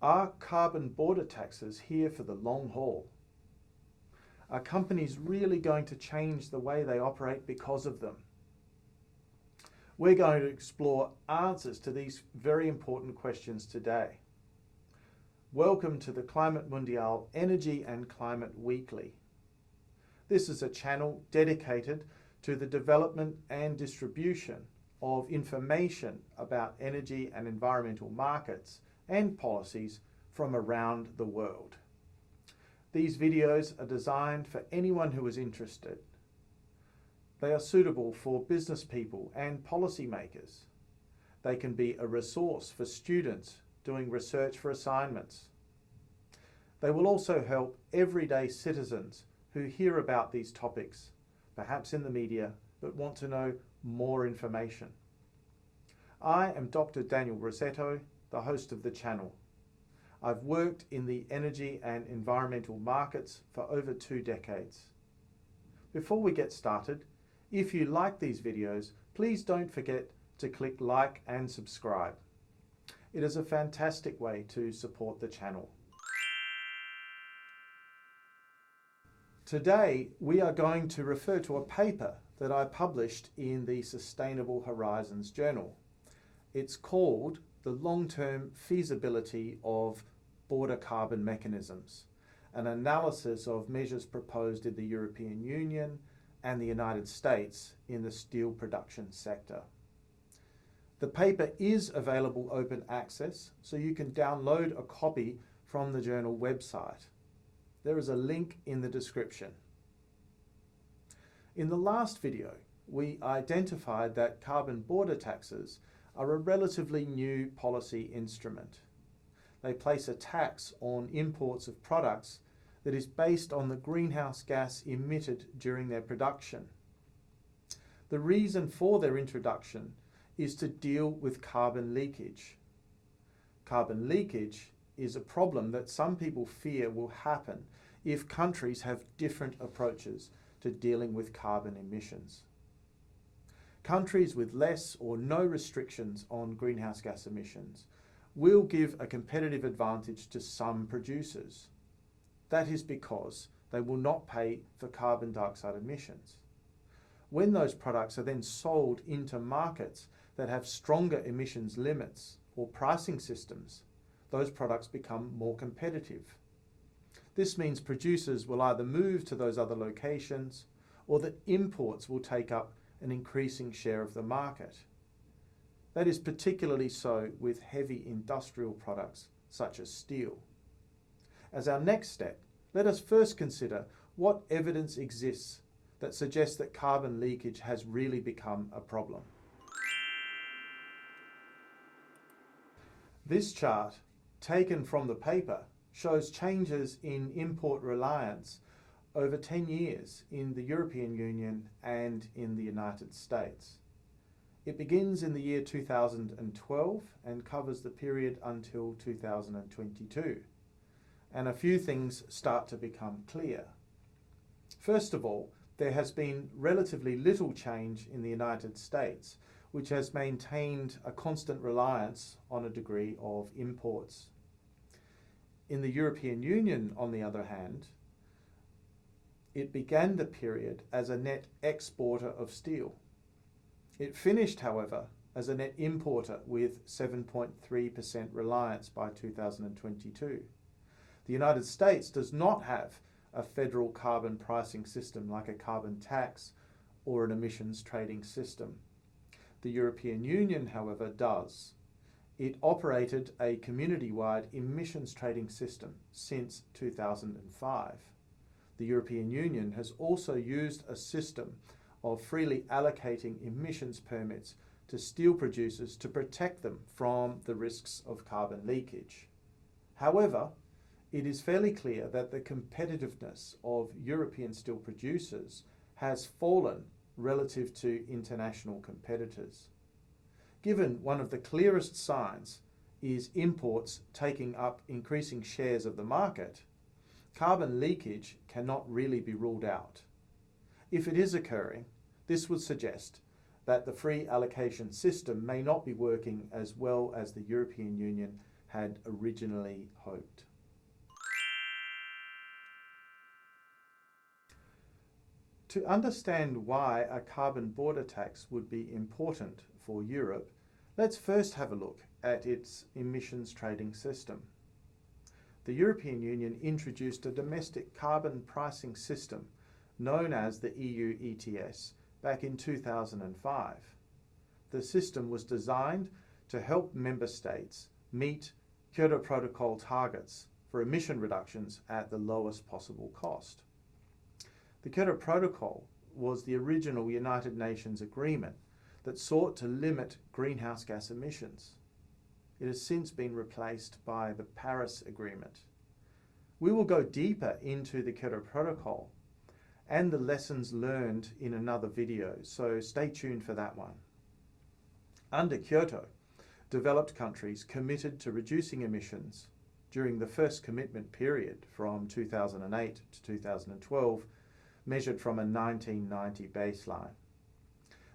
Are carbon border taxes here for the long haul? Are companies really going to change the way they operate because of them? We're going to explore answers to these very important questions today. Welcome to the Climate Mundial Energy and Climate Weekly. This is a channel dedicated to the development and distribution of information about energy and environmental markets and policies from around the world. These videos are designed for anyone who is interested. They are suitable for business people and policymakers. They can be a resource for students doing research for assignments. They will also help everyday citizens who hear about these topics, perhaps in the media, but want to know more information. I am Dr. Dr Rossetto, the host of the channel. I've worked in the energy and environmental markets for over 2 decades. Before we get started, if you like these videos, please don't forget to click like and subscribe. It is a fantastic way to support the channel. Today, we are going to refer to a paper that I published in the Sustainable Horizons Journal. It's called The Long-Term Feasibility of Border Carbon Mechanisms, an analysis of measures proposed in the European Union and the United States in the steel production sector. The paper is available open access, so you can download a copy from the journal website. There is a link in the description. In the last video, we identified that carbon border taxes are a relatively new policy instrument. They place a tax on imports of products that is based on the greenhouse gas emitted during their production. The reason for their introduction is to deal with carbon leakage. Carbon leakage is a problem that some people fear will happen if countries have different approaches to dealing with carbon emissions. Countries with less or no restrictions on greenhouse gas emissions will give a competitive advantage to some producers. That is because they will not pay for carbon dioxide emissions. When those products are then sold into markets that have stronger emissions limits or pricing systems, those products become more competitive. This means producers will either move to those other locations or that imports will take up an increasing share of the market. That is particularly so with heavy industrial products such as steel. As our next step, let us first consider what evidence exists that suggests that carbon leakage has really become a problem. This chart, taken from the paper, shows changes in import reliance over 10 years in the European Union and in the United States. It begins in the year 2012 and covers the period until 2022. And a few things start to become clear. First of all, there has been relatively little change in the United States, which has maintained a constant reliance on a degree of imports. In the European Union, on the other hand, it began the period as a net exporter of steel. It finished, however, as a net importer with 7.3% reliance by 2022. The United States does not have a federal carbon pricing system like a carbon tax or an emissions trading system. The European Union, however, does. It operated a community-wide emissions trading system since 2005. The European Union has also used a system of freely allocating emissions permits to steel producers to protect them from the risks of carbon leakage. However, it is fairly clear that the competitiveness of European steel producers has fallen relative to international competitors. Given one of the clearest signs is imports taking up increasing shares of the market, carbon leakage cannot really be ruled out. If it is occurring, this would suggest that the free allocation system may not be working as well as the European Union had originally hoped. To understand why a carbon border tax would be important for Europe, let's first have a look at its emissions trading system. The European Union introduced a domestic carbon pricing system known as the EU ETS back in 2005. The system was designed to help member states meet Kyoto Protocol targets for emission reductions at the lowest possible cost. The Kyoto Protocol was the original United Nations agreement that sought to limit greenhouse gas emissions. It has since been replaced by the Paris Agreement. We will go deeper into the Kyoto Protocol and the lessons learned in another video, so stay tuned for that one. Under Kyoto, developed countries committed to reducing emissions during the first commitment period from 2008 to 2012, measured from a 1990 baseline.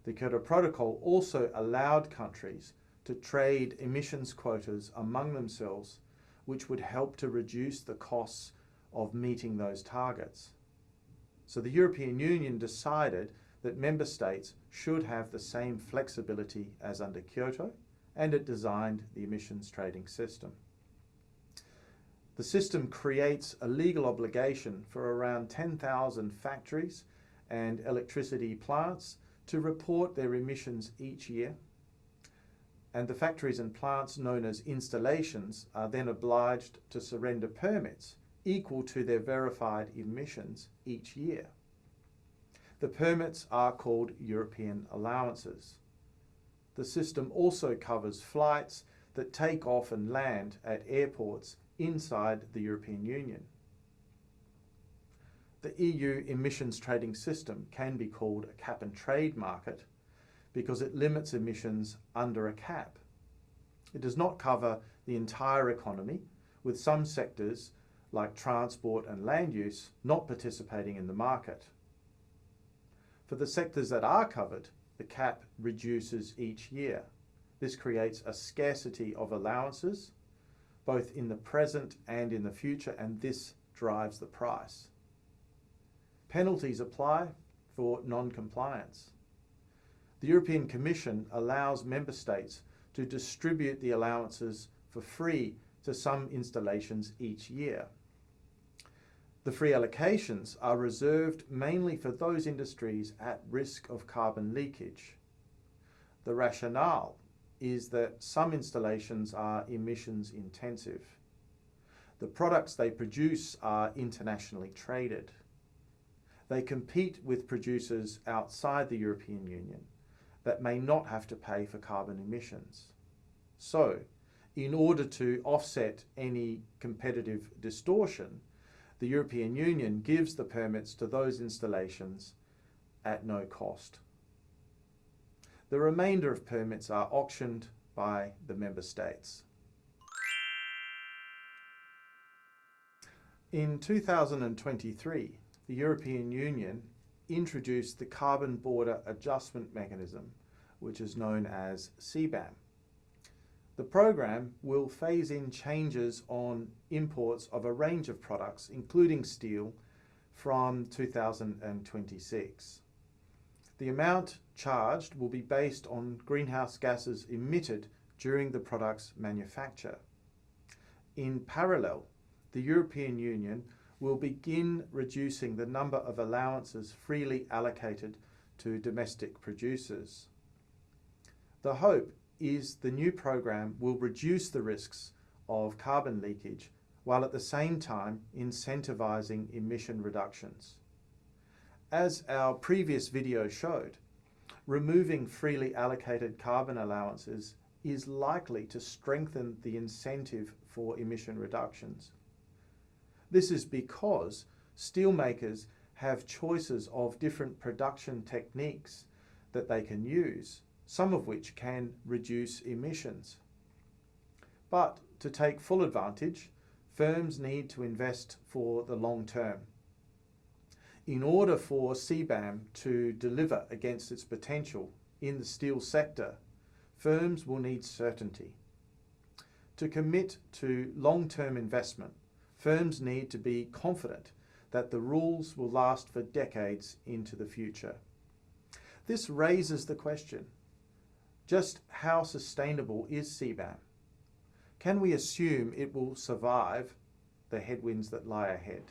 The Kyoto Protocol also allowed countries to trade emissions quotas among themselves, which would help to reduce the costs of meeting those targets. So the European Union decided that member states should have the same flexibility as under Kyoto, and it designed the emissions trading system. The system creates a legal obligation for around 10,000 factories and electricity plants to report their emissions each year. And the factories and plants known as installations are then obliged to surrender permits equal to their verified emissions each year. The permits are called European allowances. The system also covers flights that take off and land at airports inside the European Union. The EU emissions trading system can be called a cap and trade market because it limits emissions under a cap. It does not cover the entire economy, with some sectors like transport and land use not participating in the market. For the sectors that are covered, the cap reduces each year. This creates a scarcity of allowances, both in the present and in the future, and this drives the price. Penalties apply for non-compliance. The European Commission allows member states to distribute the allowances for free to some installations each year. The free allocations are reserved mainly for those industries at risk of carbon leakage. The rationale is that some installations are emissions intensive. The products they produce are internationally traded. They compete with producers outside the European Union that may not have to pay for carbon emissions. So, in order to offset any competitive distortion, the European Union gives the permits to those installations at no cost. The remainder of permits are auctioned by the member states. In 2023, the European Union introduced the Carbon Border Adjustment Mechanism, which is known as CBAM. The program will phase in changes on imports of a range of products, including steel, from 2026. The amount charged will be based on greenhouse gases emitted during the product's manufacture. In parallel, the European Union will begin reducing the number of allowances freely allocated to domestic producers. The hope is the new program will reduce the risks of carbon leakage while at the same time incentivizing emission reductions. As our previous video showed, removing freely allocated carbon allowances is likely to strengthen the incentive for emission reductions. This is because steelmakers have choices of different production techniques that they can use, some of which can reduce emissions. But to take full advantage, firms need to invest for the long term. In order for CBAM to deliver against its potential in the steel sector, firms will need certainty. To commit to long-term investment, firms need to be confident that the rules will last for decades into the future. This raises the question, just how sustainable is CBAM? Can we assume it will survive the headwinds that lie ahead?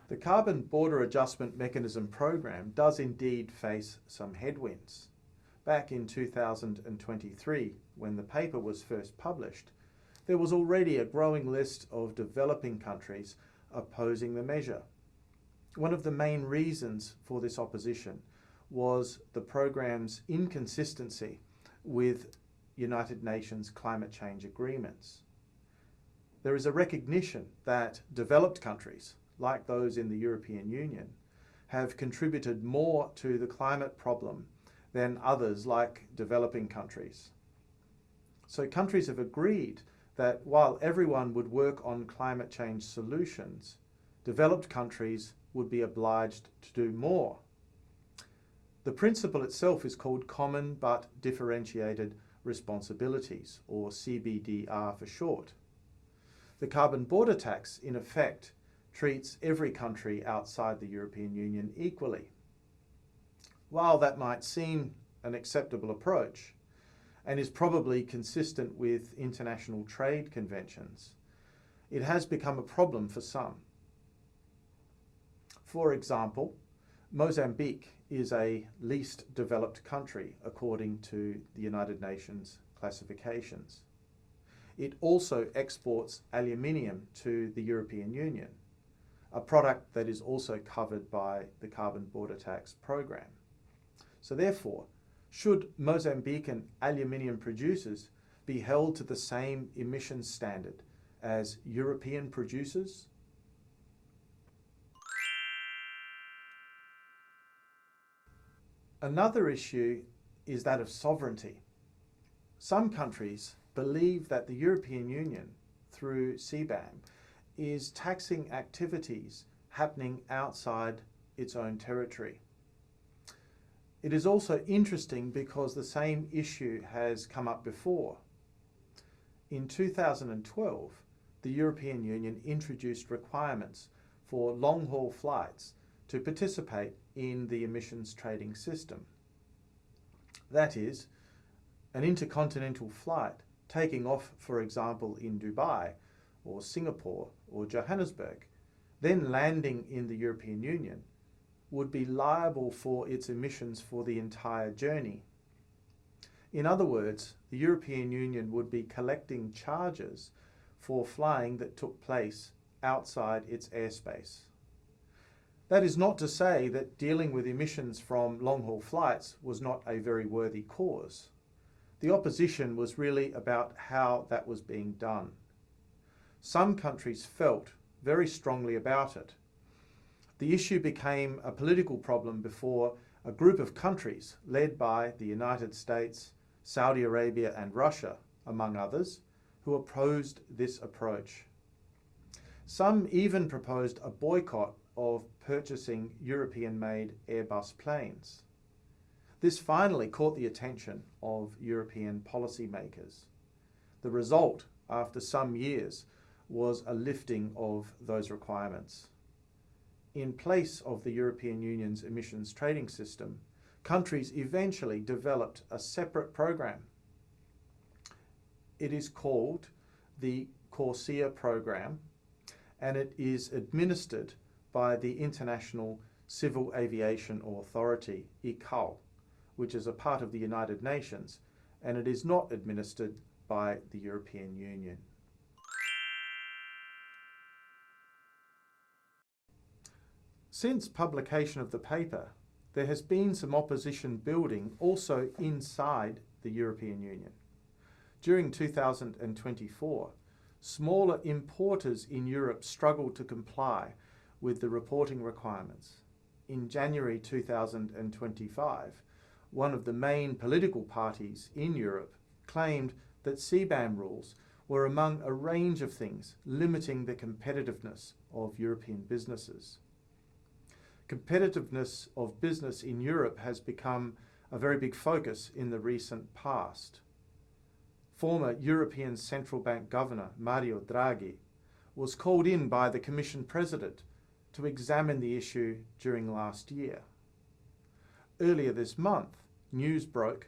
The Carbon Border Adjustment Mechanism program does indeed face some headwinds. Back in 2023, when the paper was first published, there was already a growing list of developing countries opposing the measure. One of the main reasons for this opposition was the program's inconsistency with United Nations climate change agreements. There is a recognition that developed countries, like those in the European Union, have contributed more to the climate problem than others like developing countries. So countries have agreed that while everyone would work on climate change solutions, developed countries would be obliged to do more. The principle itself is called Common but Differentiated Responsibilities, or CBDR for short. The carbon border tax, in effect, treats every country outside the European Union equally. While that might seem an acceptable approach, and is probably consistent with international trade conventions, it has become a problem for some. For example, Mozambique is a least developed country according to the United Nations classifications. It also exports aluminium to the European Union, a product that is also covered by the carbon border tax program. So therefore, should Mozambican aluminium producers be held to the same emissions standard as European producers? Another issue is that of sovereignty. Some countries believe that the European Union, through CBAM, is taxing activities happening outside its own territory. It is also interesting because the same issue has come up before. In 2012, the European Union introduced requirements for long-haul flights to participate in the emissions trading system. That is, an intercontinental flight taking off, for example, in Dubai or Singapore or Johannesburg, then landing in the European Union, would be liable for its emissions for the entire journey. In other words, the European Union would be collecting charges for flying that took place outside its airspace. That is not to say that dealing with emissions from long-haul flights was not a very worthy cause. The opposition was really about how that was being done. Some countries felt very strongly about it. The issue became a political problem before a group of countries led by the United States, Saudi Arabia and Russia, among others, who opposed this approach. Some even proposed a boycott of purchasing European-made Airbus planes. This finally caught the attention of European policymakers. The result, after some years, was a lifting of those requirements. In place of the European Union's emissions trading system, countries eventually developed a separate program. It is called the CORSIA program, and it is administered by the International Civil Aviation Authority, ICAO, which is a part of the United Nations, and it is not administered by the European Union. Since publication of the paper, there has been some opposition building also inside the European Union. During 2024, smaller importers in Europe struggled to comply with the reporting requirements. In January 2025, one of the main political parties in Europe claimed that CBAM rules were among a range of things limiting the competitiveness of European businesses. Competitiveness of business in Europe has become a very big focus in the recent past. former European Central Bank Governor Mario Draghi, was called in by the Commission President to examine the issue during last year. Earlier this month, news broke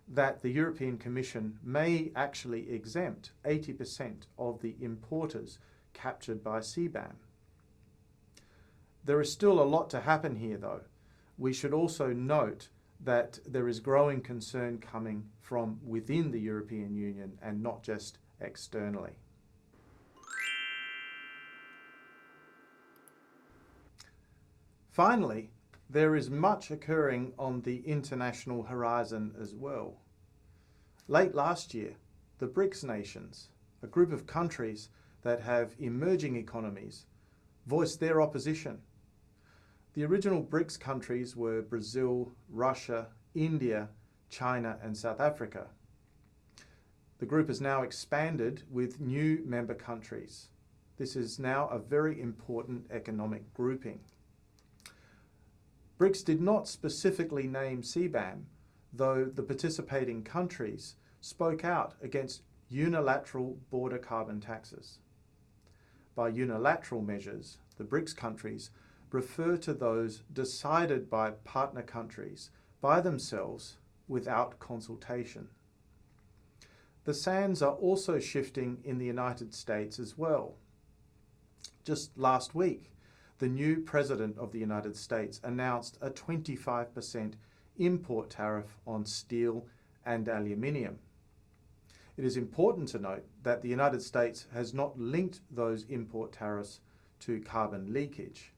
that the European Commission may actually exempt 80% of the importers captured by CBAM. There is still a lot to happen here though. We should also note that there is growing concern coming from within the European Union and not just externally. Finally, there is much occurring on the international horizon as well. Late last year, the BRICS nations, a group of countries that have emerging economies, voiced their opposition. The original BRICS countries were Brazil, Russia, India, China, and South Africa. The group has now expanded with new member countries. This is now a very important economic grouping. BRICS did not specifically name CBAM, though the participating countries spoke out against unilateral border carbon taxes. By unilateral measures, the BRICS countries refer to those decided by partner countries by themselves without consultation. The sands are also shifting in the United States as well. Just last week, the new President of the United States announced a 25% import tariff on steel and aluminium. It is important to note that the United States has not linked those import tariffs to carbon leakage.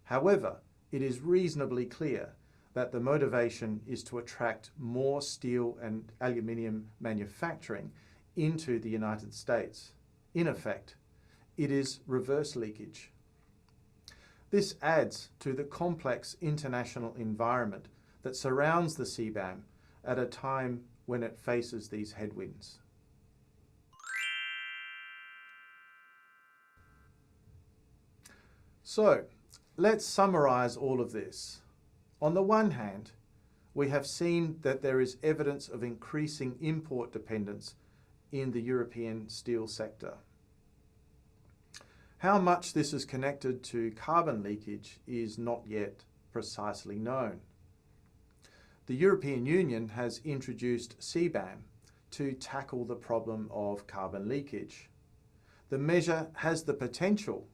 However, it is reasonably clear that the motivation is to attract more steel and aluminium manufacturing into the United States. In effect, it is reverse leakage. This adds to the complex international environment that surrounds the CBAM at a time when it faces these headwinds. So, let's summarize all of this. On the one hand, we have seen that there is evidence of increasing import dependence in the European steel sector. How much this is connected to carbon leakage is not yet precisely known. The European Union has introduced CBAM to tackle the problem of carbon leakage. The measure has the potential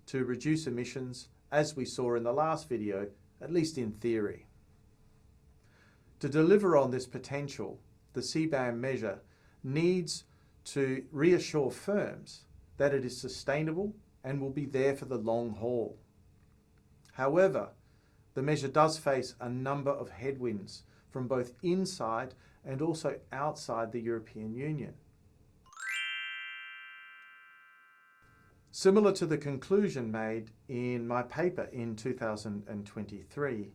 to reduce emissions, as we saw in the last video, at least in theory. To deliver on this potential, the CBAM measure needs to reassure firms that it is sustainable and will be there for the long haul. However, the measure does face a number of headwinds from both inside and also outside the European Union. Similar to the conclusion made in my paper in 2023,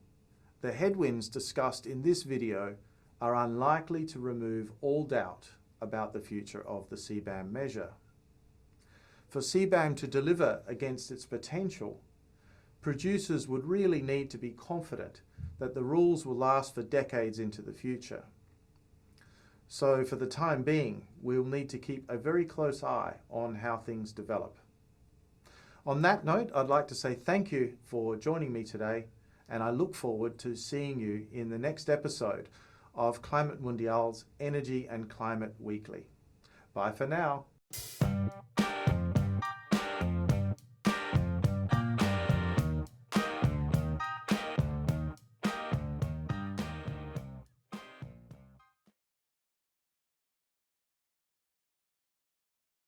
the headwinds discussed in this video are unlikely to remove all doubt about the future of the CBAM measure. For CBAM to deliver against its potential, producers would really need to be confident that the rules will last for decades into the future. So for the time being, we'll need to keep a very close eye on how things develop. On that note, I'd like to say thank you for joining me today, and I look forward to seeing you in the next episode of Climate Mundial's Energy and Climate Weekly. Bye for now.